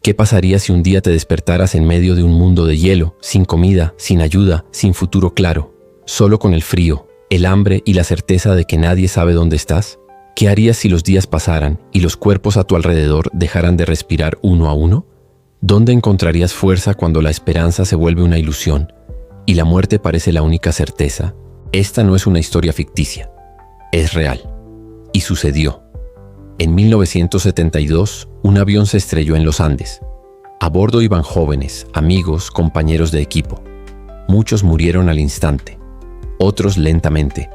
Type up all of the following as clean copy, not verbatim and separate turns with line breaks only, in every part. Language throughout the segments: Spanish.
¿Qué pasaría si un día te despertaras en medio de un mundo de hielo, sin comida, sin ayuda, sin futuro claro, solo con el frío, el hambre y la certeza de que nadie sabe dónde estás? ¿Qué harías si los días pasaran y los cuerpos a tu alrededor dejaran de respirar uno a uno? ¿Dónde encontrarías fuerza cuando la esperanza se vuelve una ilusión y la muerte parece la única certeza? Esta no es una historia ficticia, es real. Y sucedió. En 1972, un avión se estrelló en los Andes. A bordo iban jóvenes, amigos, compañeros de equipo. Muchos murieron al instante, otros lentamente,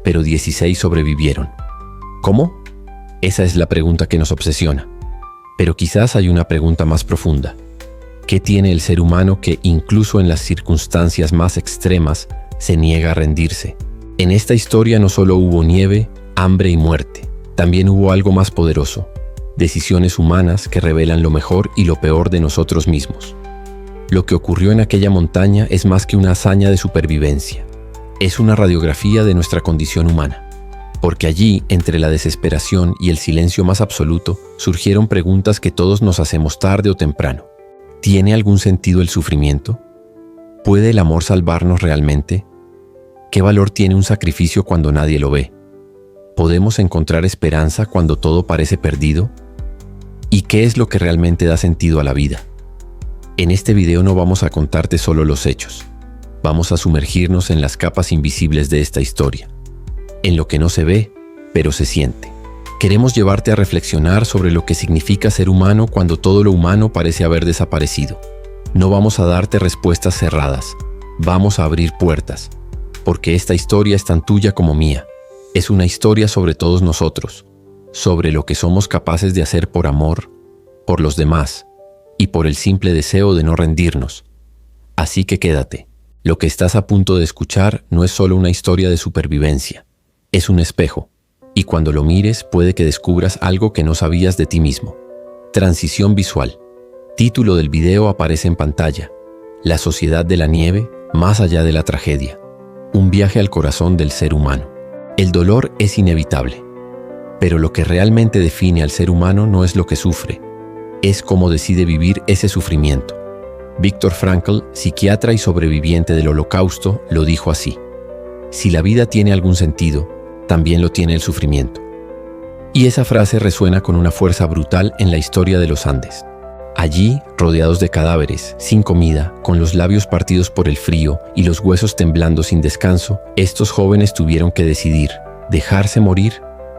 pero 16 sobrevivieron. ¿Cómo? Esa es la pregunta que nos obsesiona. Pero quizás hay una pregunta más profunda. ¿Qué tiene el ser humano que, incluso en las circunstancias más extremas, se niega a rendirse? En esta historia no solo hubo nieve, hambre y muerte. También hubo algo más poderoso, decisiones humanas que revelan lo mejor y lo peor de nosotros mismos. Lo que ocurrió en aquella montaña es más que una hazaña de supervivencia. Es una radiografía de nuestra condición humana. Porque allí, entre la desesperación y el silencio más absoluto, surgieron preguntas que todos nos hacemos tarde o temprano. ¿Tiene algún sentido el sufrimiento? ¿Puede el amor salvarnos realmente? ¿Qué valor tiene un sacrificio cuando nadie lo ve? ¿Podemos encontrar esperanza cuando todo parece perdido? ¿Y qué es lo que realmente da sentido a la vida? En este video no vamos a contarte solo los hechos. Vamos a sumergirnos en las capas invisibles de esta historia, en lo que no se ve, pero se siente. Queremos llevarte a reflexionar sobre lo que significa ser humano cuando todo lo humano parece haber desaparecido. No vamos a darte respuestas cerradas, vamos a abrir puertas, porque esta historia es tan tuya como mía. Es una historia sobre todos nosotros, sobre lo que somos capaces de hacer por amor, por los demás y por el simple deseo de no rendirnos. Así que quédate. Lo que estás a punto de escuchar no es solo una historia de supervivencia, es un espejo, y cuando lo mires puede que descubras algo que no sabías de ti mismo. Transición visual. Título del video aparece en pantalla. La sociedad de la nieve, más allá de la tragedia. Un viaje al corazón del ser humano. El dolor es inevitable, pero lo que realmente define al ser humano no es lo que sufre, es cómo decide vivir ese sufrimiento. Viktor Frankl, psiquiatra y sobreviviente del Holocausto, lo dijo así: si la vida tiene algún sentido, también lo tiene el sufrimiento. Y esa frase resuena con una fuerza brutal en la historia de los Andes. Allí, rodeados de cadáveres, sin comida, con los labios partidos por el frío y los huesos temblando sin descanso, estos jóvenes tuvieron que decidir, dejarse morir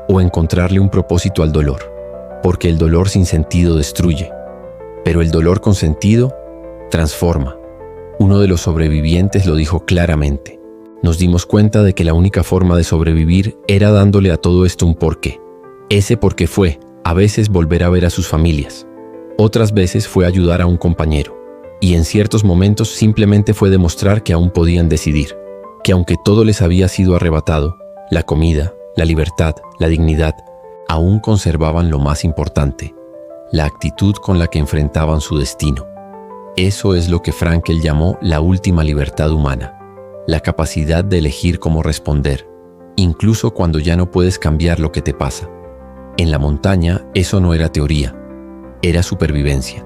o encontrarle un propósito al dolor. Porque el dolor sin sentido destruye, pero el dolor con sentido transforma. Uno de los sobrevivientes lo dijo claramente. Nos dimos cuenta de que la única forma de sobrevivir era dándole a todo esto un porqué. Ese porqué fue, a veces, volver a ver a sus familias. Otras veces fue ayudar a un compañero, y en ciertos momentos simplemente fue demostrar que aún podían decidir, que aunque todo les había sido arrebatado, la comida, la libertad, la dignidad, aún conservaban lo más importante, la actitud con la que enfrentaban su destino. Eso es lo que Frankl llamó la última libertad humana, la capacidad de elegir cómo responder, incluso cuando ya no puedes cambiar lo que te pasa. En la montaña eso no era teoría, era supervivencia.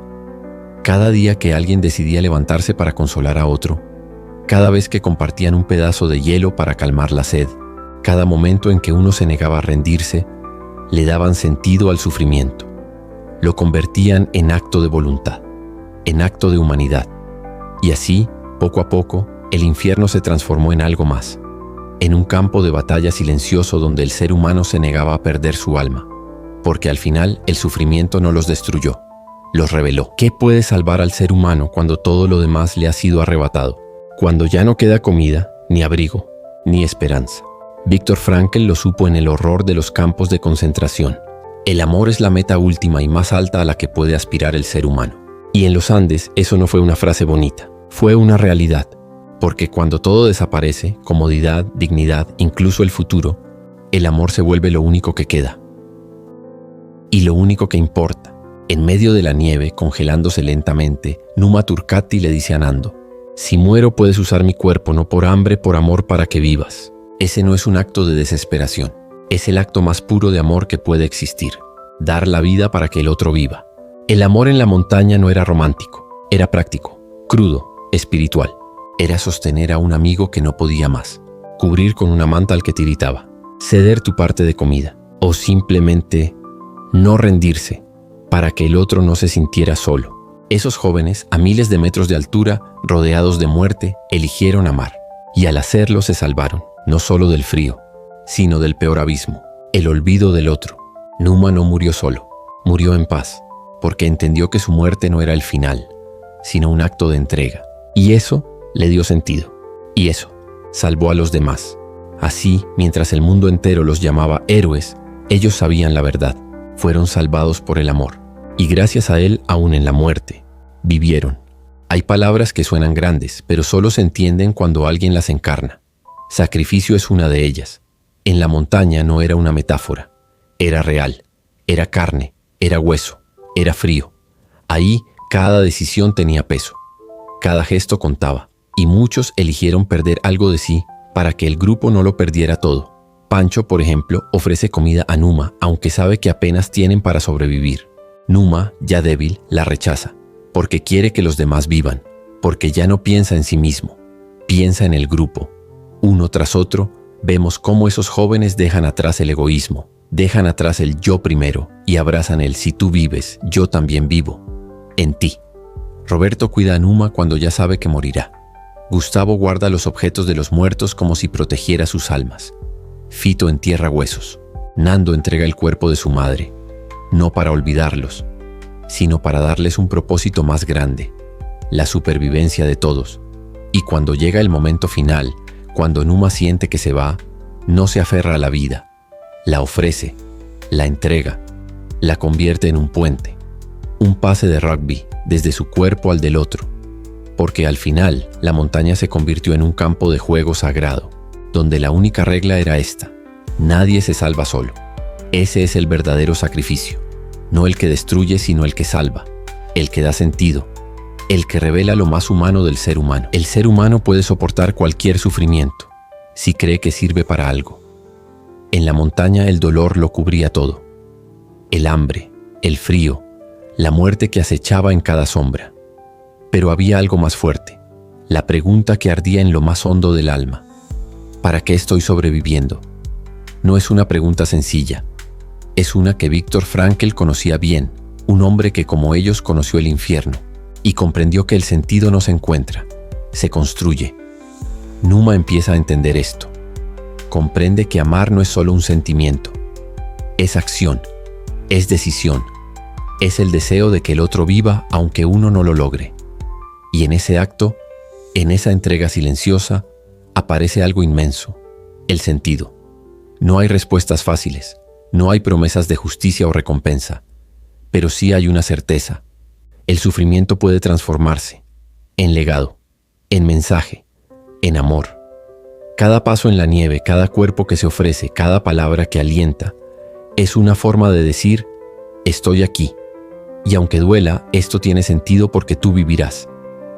Cada día que alguien decidía levantarse para consolar a otro, cada vez que compartían un pedazo de hielo para calmar la sed, cada momento en que uno se negaba a rendirse, le daban sentido al sufrimiento. Lo convertían en acto de voluntad, en acto de humanidad. Y así, poco a poco, el infierno se transformó en algo más, en un campo de batalla silencioso donde el ser humano se negaba a perder su alma. Porque al final el sufrimiento no los destruyó, los reveló. ¿Qué puede salvar al ser humano cuando todo lo demás le ha sido arrebatado? Cuando ya no queda comida, ni abrigo, ni esperanza. Viktor Frankl lo supo en el horror de los campos de concentración. El amor es la meta última y más alta a la que puede aspirar el ser humano. Y en los Andes eso no fue una frase bonita, fue una realidad. Porque cuando todo desaparece, comodidad, dignidad, incluso el futuro, el amor se vuelve lo único que queda. Y lo único que importa. En medio de la nieve, congelándose lentamente, Numa Turkati le dice a Nando: si muero puedes usar mi cuerpo, no por hambre, por amor para que vivas. Ese no es un acto de desesperación, es el acto más puro de amor que puede existir. Dar la vida para que el otro viva. El amor en la montaña no era romántico, era práctico, crudo, espiritual. Era sostener a un amigo que no podía más, cubrir con una manta al que tiritaba, ceder tu parte de comida o simplemente no rendirse para que el otro no se sintiera solo. Esos jóvenes, a miles de metros de altura, rodeados de muerte, eligieron amar. Y al hacerlo se salvaron, no solo del frío, sino del peor abismo, el olvido del otro. Numa no murió solo, murió en paz, porque entendió que su muerte no era el final, sino un acto de entrega. Y eso le dio sentido. Y eso salvó a los demás. Así, mientras el mundo entero los llamaba héroes, ellos sabían la verdad. Fueron salvados por el amor. Y gracias a él, aún en la muerte, vivieron. Hay palabras que suenan grandes, pero solo se entienden cuando alguien las encarna. Sacrificio es una de ellas. En la montaña no era una metáfora. Era real. Era carne. Era hueso. Era frío. Ahí cada decisión tenía peso. Cada gesto contaba. Y muchos eligieron perder algo de sí para que el grupo no lo perdiera todo. Pancho, por ejemplo, ofrece comida a Numa, aunque sabe que apenas tienen para sobrevivir. Numa, ya débil, la rechaza, porque quiere que los demás vivan, porque ya no piensa en sí mismo, piensa en el grupo. Uno tras otro, vemos cómo esos jóvenes dejan atrás el egoísmo, dejan atrás el yo primero y abrazan el si tú vives, yo también vivo, en ti. Roberto cuida a Numa cuando ya sabe que morirá. Gustavo guarda los objetos de los muertos como si protegiera sus almas. Fito entierra huesos. Nando entrega el cuerpo de su madre. No para olvidarlos, sino para darles un propósito más grande, la supervivencia de todos. Y cuando llega el momento final, cuando Numa siente que se va, no se aferra a la vida, la ofrece, la entrega, la convierte en un puente, un pase de rugby desde su cuerpo al del otro, porque al final la montaña se convirtió en un campo de juego sagrado, donde la única regla era esta: nadie se salva solo. Ese es el verdadero sacrificio, no el que destruye, sino el que salva, el que da sentido, el que revela lo más humano del ser humano. El ser humano puede soportar cualquier sufrimiento, si cree que sirve para algo. En la montaña el dolor lo cubría todo, el hambre, el frío, la muerte que acechaba en cada sombra. Pero había algo más fuerte, la pregunta que ardía en lo más hondo del alma: ¿para qué estoy sobreviviendo? No es una pregunta sencilla. Es una que Viktor Frankl conocía bien, un hombre que como ellos conoció el infierno y comprendió que el sentido no se encuentra, se construye. Numa empieza a entender esto. Comprende que amar no es solo un sentimiento, es acción, es decisión, es el deseo de que el otro viva aunque uno no lo logre. Y en ese acto, en esa entrega silenciosa, aparece algo inmenso, el sentido. No hay respuestas fáciles. No hay promesas de justicia o recompensa, pero sí hay una certeza. El sufrimiento puede transformarse en legado, en mensaje, en amor. Cada paso en la nieve, cada cuerpo que se ofrece, cada palabra que alienta, es una forma de decir: estoy aquí. Y aunque duela, esto tiene sentido porque tú vivirás.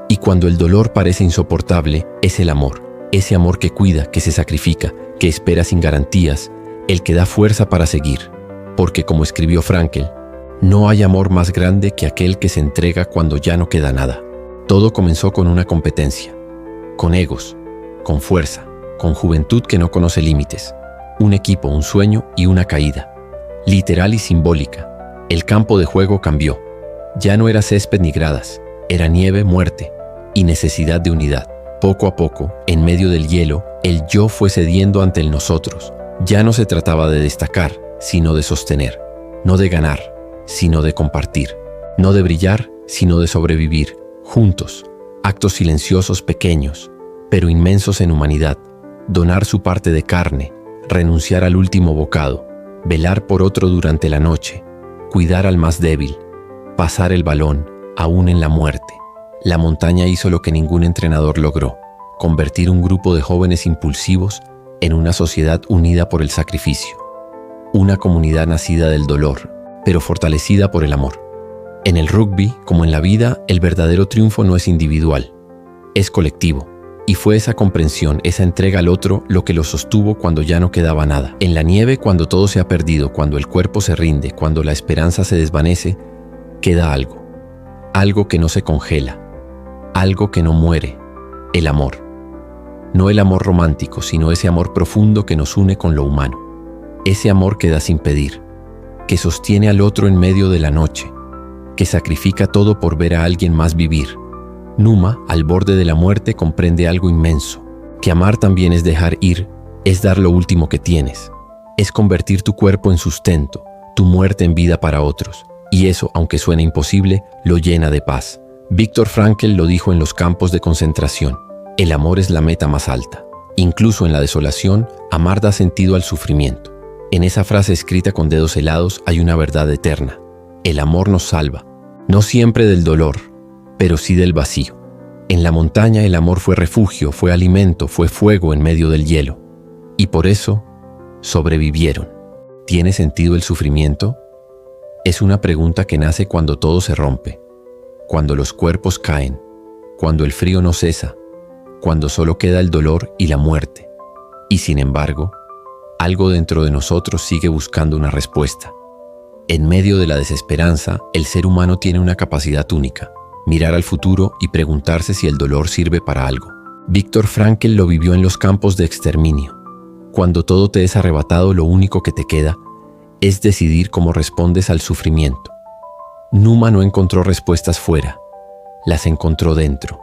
Y cuando el dolor parece insoportable, es el amor, ese amor que cuida, que se sacrifica, que espera sin garantías, el que da fuerza para seguir, porque como escribió Frankl, no hay amor más grande que aquel que se entrega cuando ya no queda nada. Todo comenzó con una competencia, con egos, con fuerza, con juventud que no conoce límites, un equipo, un sueño y una caída, literal y simbólica. El campo de juego cambió, ya no era césped ni gradas, era nieve, muerte y necesidad de unidad. Poco a poco, en medio del hielo, el yo fue cediendo ante el nosotros. Ya no se trataba de destacar, sino de sostener, no de ganar, sino de compartir, no de brillar, sino de sobrevivir, juntos, actos silenciosos pequeños, pero inmensos en humanidad, donar su parte de carne, renunciar al último bocado, velar por otro durante la noche, cuidar al más débil, pasar el balón, aún en la muerte. La montaña hizo lo que ningún entrenador logró: convertir un grupo de jóvenes impulsivos en una sociedad unida por el sacrificio, una comunidad nacida del dolor, pero fortalecida por el amor. En el rugby, como en la vida, el verdadero triunfo no es individual, es colectivo, y fue esa comprensión, esa entrega al otro, lo que lo sostuvo cuando ya no quedaba nada. En la nieve, cuando todo se ha perdido, cuando el cuerpo se rinde, cuando la esperanza se desvanece, queda algo. Algo que no se congela. Algo que no muere. El amor. No el amor romántico, sino ese amor profundo que nos une con lo humano. Ese amor que da sin pedir, que sostiene al otro en medio de la noche, que sacrifica todo por ver a alguien más vivir. Numa, al borde de la muerte, comprende algo inmenso, que amar también es dejar ir, es dar lo último que tienes, es convertir tu cuerpo en sustento, tu muerte en vida para otros, y eso, aunque suene imposible, lo llena de paz. Viktor Frankl lo dijo en los campos de concentración: el amor es la meta más alta. Incluso en la desolación, amar da sentido al sufrimiento. En esa frase escrita con dedos helados hay una verdad eterna. El amor nos salva, no siempre del dolor, pero sí del vacío. En la montaña el amor fue refugio, fue alimento, fue fuego en medio del hielo. Y por eso, sobrevivieron. ¿Tiene sentido el sufrimiento? Es una pregunta que nace cuando todo se rompe, cuando los cuerpos caen, cuando el frío no cesa, cuando solo queda el dolor y la muerte. Y sin embargo, algo dentro de nosotros sigue buscando una respuesta. En medio de la desesperanza, el ser humano tiene una capacidad única: mirar al futuro y preguntarse si el dolor sirve para algo. Viktor Frankl lo vivió en los campos de exterminio. Cuando todo te es arrebatado, lo único que te queda es decidir cómo respondes al sufrimiento. Numa no encontró respuestas fuera, las encontró dentro.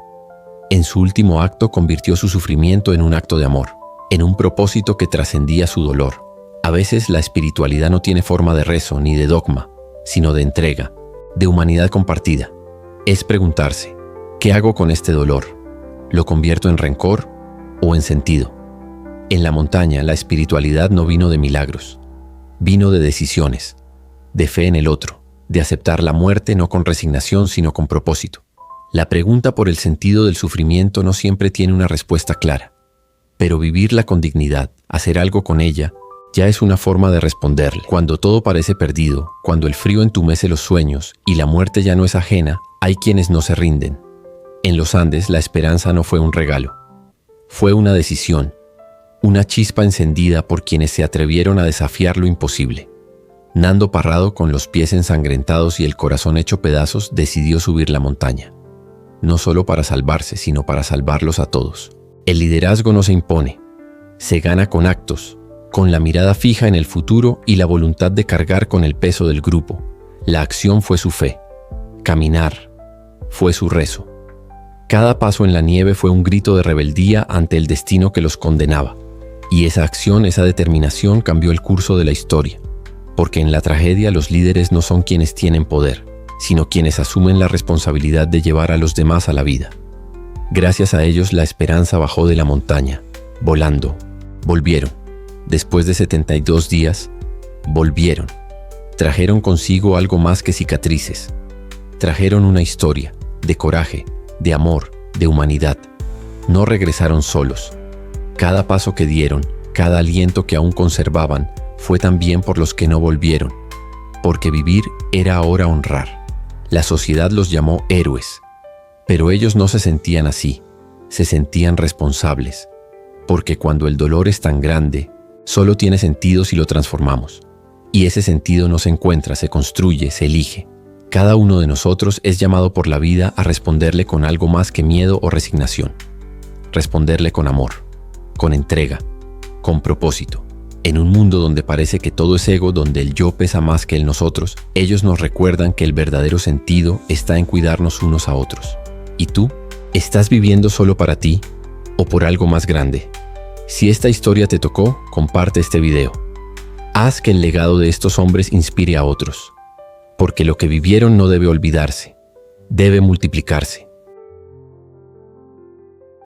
En su último acto convirtió su sufrimiento en un acto de amor, en un propósito que trascendía su dolor. A veces la espiritualidad no tiene forma de rezo ni de dogma, sino de entrega, de humanidad compartida. Es preguntarse: ¿qué hago con este dolor? ¿Lo convierto en rencor o en sentido? En la montaña, la espiritualidad no vino de milagros, vino de decisiones, de fe en el otro, de aceptar la muerte no con resignación sino con propósito. La pregunta por el sentido del sufrimiento no siempre tiene una respuesta clara, pero vivirla con dignidad, hacer algo con ella, ya es una forma de responderle. Cuando todo parece perdido, cuando el frío entumece los sueños y la muerte ya no es ajena, hay quienes no se rinden. En los Andes la esperanza no fue un regalo, fue una decisión, una chispa encendida por quienes se atrevieron a desafiar lo imposible. Nando Parrado, con los pies ensangrentados y el corazón hecho pedazos, decidió subir la montaña. No solo para salvarse, sino para salvarlos a todos. El liderazgo no se impone, se gana con actos, con la mirada fija en el futuro y la voluntad de cargar con el peso del grupo. La acción fue su fe, caminar fue su rezo. Cada paso en la nieve fue un grito de rebeldía ante el destino que los condenaba. Y esa acción, esa determinación cambió el curso de la historia, porque en la tragedia los líderes no son quienes tienen poder, sino quienes asumen la responsabilidad de llevar a los demás a la vida. Gracias a ellos la esperanza bajó de la montaña, volando. Volvieron. Después de 72 días, volvieron. Trajeron consigo algo más que cicatrices. Trajeron una historia de coraje, de amor, de humanidad. No regresaron solos. Cada paso que dieron, cada aliento que aún conservaban, fue también por los que no volvieron, porque vivir era ahora honrar. La sociedad los llamó héroes, pero ellos no se sentían así, se sentían responsables, porque cuando el dolor es tan grande, solo tiene sentido si lo transformamos, y ese sentido no se encuentra, se construye, se elige. Cada uno de nosotros es llamado por la vida a responderle con algo más que miedo o resignación, responderle con amor, con entrega, con propósito. En un mundo donde parece que todo es ego, donde el yo pesa más que el nosotros, ellos nos recuerdan que el verdadero sentido está en cuidarnos unos a otros. ¿Y tú? ¿Estás viviendo solo para ti o por algo más grande? Si esta historia te tocó, comparte este video. Haz que el legado de estos hombres inspire a otros, porque lo que vivieron no debe olvidarse, debe multiplicarse.